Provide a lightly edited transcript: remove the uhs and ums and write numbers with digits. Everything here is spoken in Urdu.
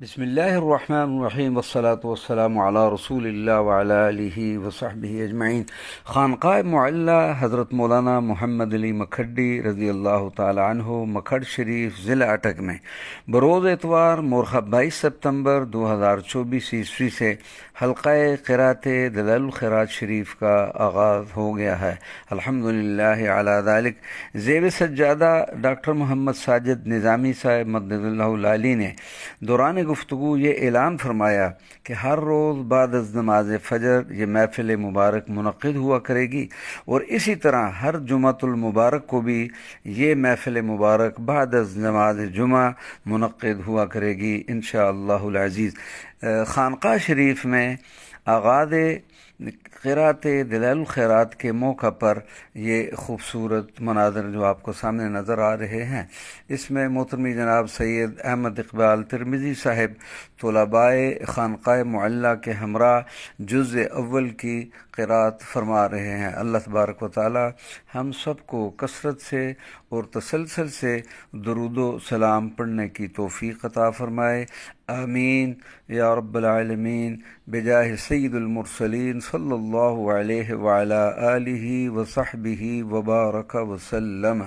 بسم اللہ الرحمن الرحیم والصلاة والسلام علی رسول اللہ وعلی آلہ وصحبہ اجمعین۔ خانقاہ معلّہ حضرت مولانا محمد علی مکھڈی رضی اللہ تعالی عنہ مکھڈ شریف ضلع اٹک میں بروز اتوار مورخہ 22 ستمبر 2024 عیسوی سے حلقہ قرأت دلائل الخیرات شریف کا آغاز ہو گیا ہے۔ الحمدللہ علی ذالک۔ زیب سجادہ ڈاکٹر محمد ساجد نظامی صاحب مدد اللہ العالی نے دوران گفتگو یہ اعلان فرمایا کہ ہر روز بعد از نماز فجر یہ محفل مبارک منعقد ہوا کرے گی، اور اسی طرح ہر جمعۃ المبارک کو بھی یہ محفل مبارک بعد از نماز جمعہ منعقد ہوا کرے گی انشاءاللہ العزیز۔ خانقاہ شریف میں آغاز قرأت دلائل الخیرات کے موقع پر یہ خوبصورت مناظر جو آپ کو سامنے نظر آ رہے ہیں، اس میں محترمی جناب سید احمد اقبال ترمذی صاحب طلبائے خانقاہ معلّہ کے ہمراہ جز اول کی قرأت فرما رہے ہیں۔ اللہ تبارک و تعالی ہم سب کو کثرت سے اور تسلسل سے درود و سلام پڑھنے کی توفیق عطا فرمائے، آمین یا رب العالمین، بجاہ سید المرسلین صلی اللہ علیہ وعلی آلہ وصحبہ وبارک وسلم۔